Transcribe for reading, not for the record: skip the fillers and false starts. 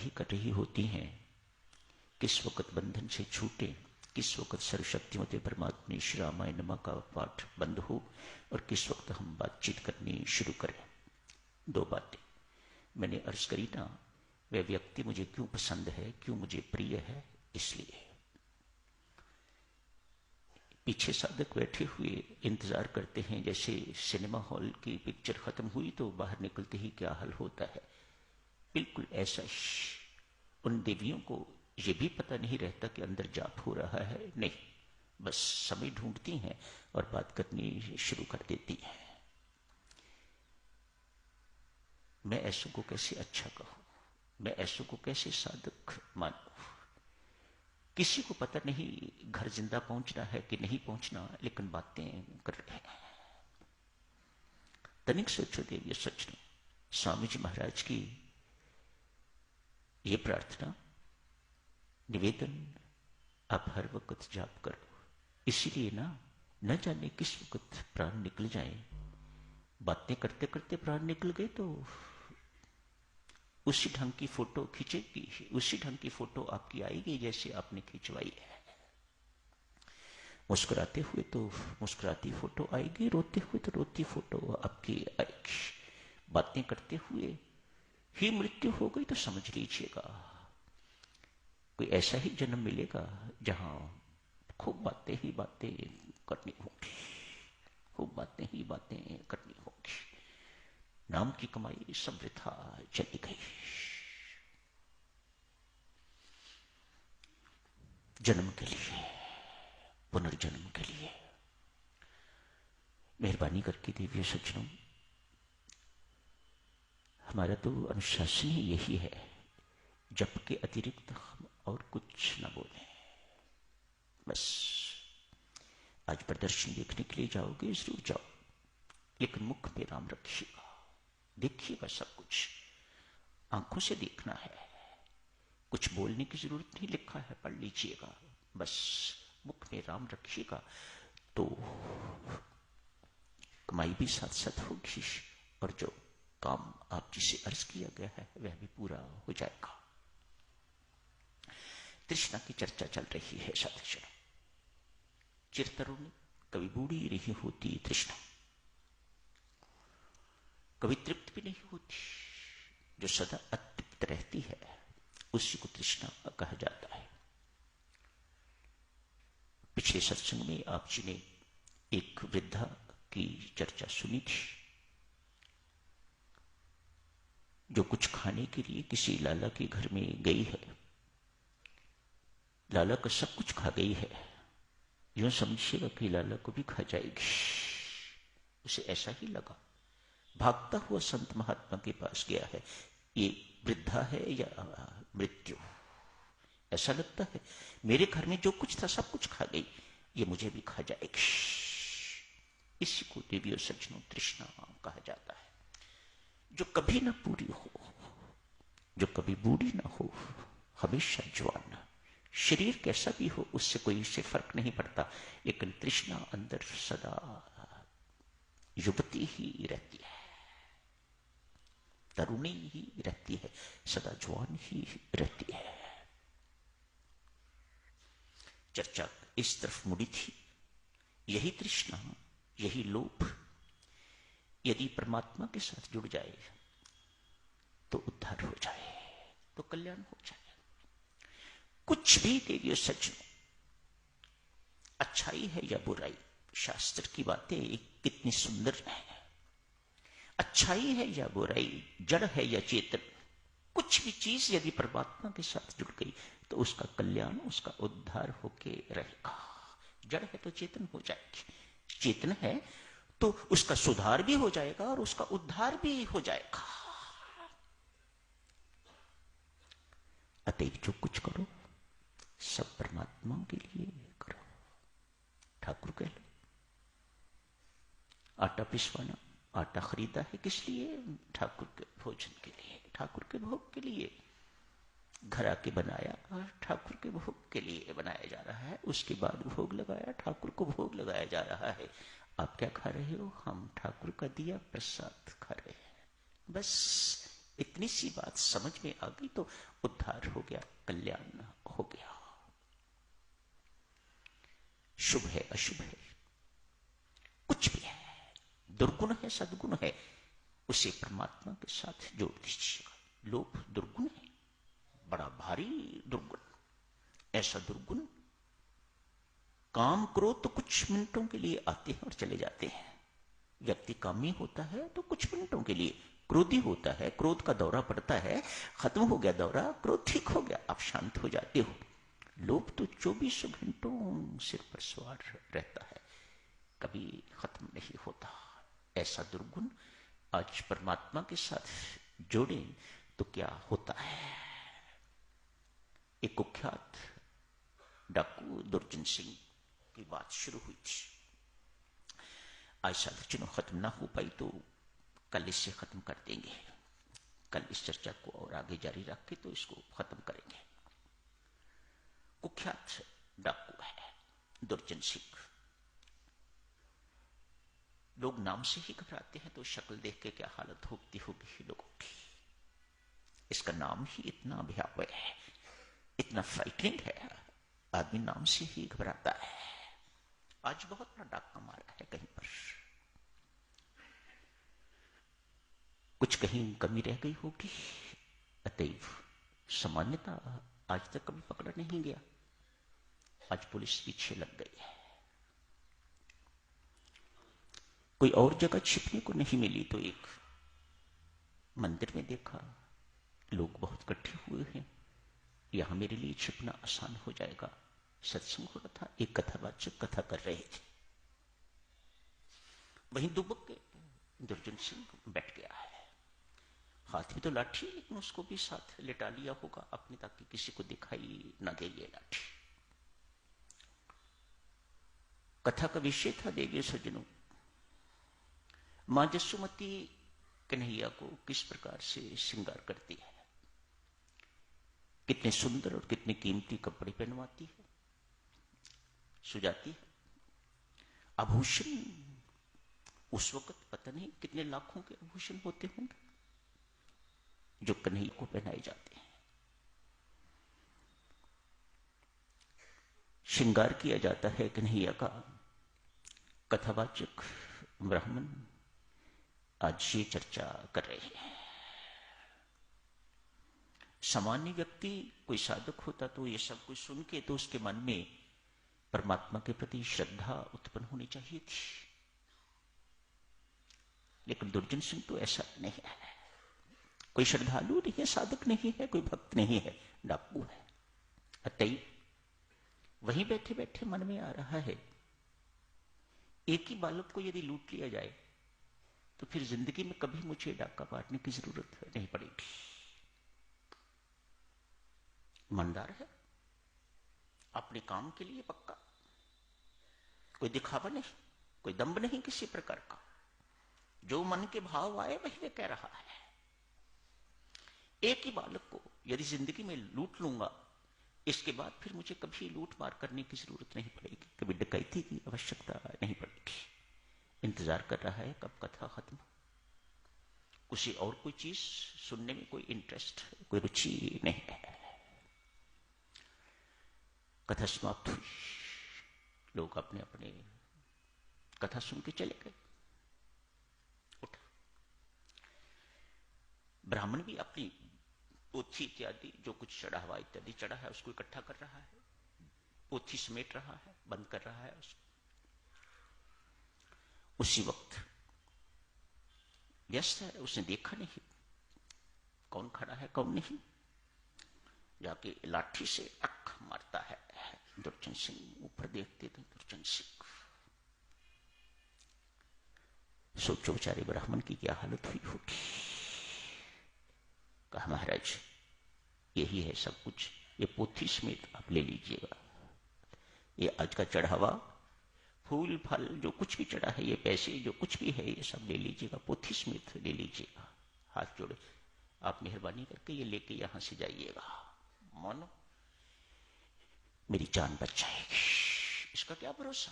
आराध्य कर रही होती हैं, किस वक्त बंधन से छूटे, किस वक्त सर्वशक्तिमते परमात्मा श्री रामाय नमः का पाठ बंद हो और किस वक्त हम बातचीत करनी शुरू करें। दो बातें मैंने अर्ज करी ना, वह व्यक्ति मुझे क्यों पसंद है, क्यों मुझे प्रिय है, इसलिए। पीछे साधक बैठे हुए इंतजार करते हैं, जैसे सिनेमा हॉल की पिक्चर खत्म हुई तो बाहर निकलते ही क्या हाल होता है, बिल्कुल ऐसा ही। उन देवियों को ये भी पता नहीं रहता कि अंदर जाप हो रहा है, नहीं, बस समय ढूंढती हैं और बात करनी शुरू कर देती हैं। मैं ऐसों को कैसे अच्छा कहूं, मैं ऐसों को कैसे साधक मानूं। किसी को पता नहीं घर जिंदा पहुंचना है कि नहीं पहुंचना, लेकिन बातें कर रहे हैं। तनिक सोचो देवियों, सच लो, स्वामी जी महाराज की ये प्रार्थना निवेदन आप हर वक्त जाप करो, इसीलिए ना, न जाने किस वक्त प्राण निकल जाए। बातें करते करते प्राण निकल गए तो उसी ढंग की फोटो खींचेगी, उसी ढंग की फोटो आपकी आएगी जैसे आपने खिंचवाई है। मुस्कुराते हुए तो मुस्कुराती फोटो आएगी, रोते हुए तो रोती फोटो आपकी आएगी। बातें करते हुए ही मृत्यु हो गई तो समझ लीजिएगा कोई ऐसा ही जन्म मिलेगा जहां खूब बातें ही बातें करनी होंगी, खूब बातें ही बातें करनी होंगी। नाम की कमाई सब वृथा चली गई। जन्म के लिए, पुनर्जन्म के लिए मेहरबानी करके देवियों सज्जनों, हमारा तो अनुशासन ही यही है, जप के अतिरिक्त हम और कुछ न बोलें। बस आज प्रदर्शन देखने के लिए जाओगे जरूर जाओ, लेकिन मुख पे राम रखिएगा, देखिएगा सब कुछ, आंखों से देखना है, कुछ बोलने की जरूरत नहीं, लिखा है पढ़ लीजिएगा, बस मुख में राम रखिएगा तो कमाई भी साथ साथ होगी और जो काम आप जिसे अर्ज किया गया है वह भी पूरा हो जाएगा। तृष्णा की चर्चा चल रही है साथियों। चिरतरुण कभी बूढ़ी नहीं होती तृष्णा, कभी तृप्त भी नहीं होती, जो सदा अतृप्त रहती है उसी को तृष्णा कहा जाता है। पिछले सत्संग में आप जी ने एक वृद्धा की चर्चा सुनी थी, जो कुछ खाने के लिए किसी लाला के घर में गई है, लाला का सब कुछ खा गई है, यूं समझिएगा कि लाला को भी खा जाएगी। उसे ऐसा ही लगा, भागता हुआ संत महात्मा के पास गया है, ये वृद्धा है या मृत्यु, ऐसा लगता है मेरे घर में जो कुछ था सब कुछ खा गई, ये मुझे भी खा जाएगी। इसी को देवियों सज्जनों तृष्णा कहा जाता है, जो कभी ना पूरी हो, जो कभी बूढ़ी ना हो, हमेशा जवान। शरीर कैसा भी हो उससे कोई इससे फर्क नहीं पड़ता, लेकिन तृष्णा अंदर सदा युवती ही रहती है, तरुणी ही रहती है, सदा जवान ही रहती है। चर्चा इस तरफ मुड़ी थी, यही तृष्णा, यही लोभ यदि परमात्मा के साथ जुड़ जाए तो उद्धार हो जाए, तो कल्याण हो जाए। कुछ भी देवियों सज्जनों, अच्छाई है या बुराई, शास्त्र की बातें कितनी सुंदर है। अच्छाई है या बुराई, जड़ है या चेतन, कुछ भी चीज यदि परमात्मा के साथ जुड़ गई तो उसका कल्याण, उसका उद्धार होके रहेगा। जड़ है तो चेतन हो जाएगी, चेतन है तो उसका सुधार भी हो जाएगा और उसका उद्धार भी हो जाएगा। अतएव जो कुछ करो सब परमात्मा के लिए करो। ठाकुर कह लो, आटा पिसवाना, आटा खरीदा है किस लिए? ठाकुर के भोजन के लिए, ठाकुर के भोग के लिए। घर आके बनाया और ठाकुर के भोग के लिए बनाया जा रहा है, उसके बाद भोग लगाया, ठाकुर को भोग लगाया जा रहा है। आप क्या खा रहे हो? हम ठाकुर का दिया प्रसाद खा रहे हैं। बस इतनी सी बात समझ में आ गई तो उद्धार हो गया, कल्याण हो गया। शुभ है अशुभ है, कुछ भी है, दुर्गुण है सद्गुण है, उसे परमात्मा के साथ जोड़ दीजिएगा। लोभ दुर्गुण है, बड़ा भारी दुर्गुण। ऐसा दुर्गुण, काम क्रोध तो कुछ मिनटों के लिए आते हैं और चले जाते हैं। व्यक्ति कामी होता है तो कुछ मिनटों के लिए, क्रोधी होता है, क्रोध का दौरा पड़ता है, खत्म हो गया दौरा, क्रोध ठीक हो गया, आप शांत हो जाते हो। लोभ तो 24 घंटों सिर पर सवार रहता है, कभी खत्म नहीं होता। ऐसा दुर्गुण आज परमात्मा के साथ जोड़ें तो क्या होता है। एक कुख्यात डाकू दुर्जन सिंह की बात शुरू हुई थी। आज शायद चुनाव खत्म ना हो पाई तो कल इससे खत्म कर देंगे। कल इस चर्चा को और आगे जारी रख के तो इसको खत्म करेंगे। कुख्यात डाकू है दुर्जन सिंह। लोग नाम से ही घबराते हैं तो शक्ल देख के क्या हालत होती होगी लोगों की। इसका नाम ही इतना भयावह है, इतना फ्राइटनिंग है, आदमी नाम से ही घबराता है। आज बहुत बड़ा डाका मारा है कहीं पर, कुछ कहीं कमी रह गई होगी, अतएव सामान्यता आज तक कभी पकड़ा नहीं गया। आज पुलिस पीछे लग गई है, कोई और जगह छिपने को नहीं मिली तो एक मंदिर में देखा लोग बहुत इकट्ठे हुए हैं, यहां मेरे लिए छिपना आसान हो जाएगा। सत्संग हो रहा था, एक कथावाचक कथा कर रहे थे, वहीं दुबक के दुर्जन सिंह बैठ गया है। हाथ में तो लाठी, लेकिन उसको भी साथ लेटा लिया होगा अपने, ताकि किसी को दिखाई न दे ये लाठी। कथा का विषय था देवी सज्जनों, मां जसुमती कन्हैया को किस प्रकार से श्रृंगार करती है, कितने सुंदर और कितने कीमती कपड़े पहनवाती है, सुजाती है। आभूषण उस वक्त पता नहीं कितने लाखों के आभूषण होते होंगे जो कन्हैया को पहनाए जाते हैं। श्रृंगार किया जाता है कन्हैया का। कथावाचक ब्राह्मण आज ये चर्चा कर रहे हैं। सामान्य व्यक्ति कोई साधक होता तो ये सब कुछ सुन के तो उसके मन में परमात्मा के प्रति श्रद्धा उत्पन्न होनी चाहिए थी, लेकिन दुर्जन सिंह तो ऐसा नहीं है। कोई श्रद्धालु नहीं है, साधक नहीं है, कोई भक्त नहीं है, डाकू है। अतएव वहीं बैठे बैठे मन में आ रहा है, एक ही बालक को यदि लूट लिया जाए तो फिर जिंदगी में कभी मुझे डाका मारने की जरूरत नहीं पड़ेगी। ईमानदार है, अपने काम के लिए पक्का, कोई दिखावा नहीं, कोई दंभ नहीं किसी प्रकार का। जो मन के भाव आए वही वे कह रहा है। एक ही बालक को यदि जिंदगी में लूट लूंगा, इसके बाद फिर मुझे कभी लूट मार करने की जरूरत नहीं पड़ेगी, कभी डकैती की आवश्यकता नहीं पड़ेगी। इंतजार कर रहा है कब कथा खत्म, उसे और कोई चीज सुनने में कोई इंटरेस्ट, कोई रुचि नहीं है। कथा समाप्त हुई, लोग अपने अपने कथा सुन के चले गए। उठा ब्राह्मण भी अपनी पोथी इत्यादि जो कुछ चढ़ा हुआ इत्यादि चढ़ा है उसको इकट्ठा कर रहा है, पोथी समेट रहा है, बंद कर रहा है उसको। उसी वक्त व्यस्त है, उसने देखा नहीं कौन खड़ा है कौन नहीं, जाके लाठी से अख मारता है दुर्जन सिंह। ऊपर देखते तो दुर्जन सिंह, सोचो बेचारे ब्राह्मण की क्या हालत हुई होगी। कहा महाराज यही है सब कुछ, ये पोथी समेत आप ले लीजिएगा, ये आज का चढ़ावा, फूल फल जो कुछ भी चढ़ा है, ये पैसे जो कुछ भी है, ये सब ले लीजिएगा, पोथी समेत ले लीजिएगा। हाथ जोड़े, आप मेहरबानी करके ये लेके यहां से जाइएगा, मानो मेरी जान बच जाएगी। इसका क्या भरोसा,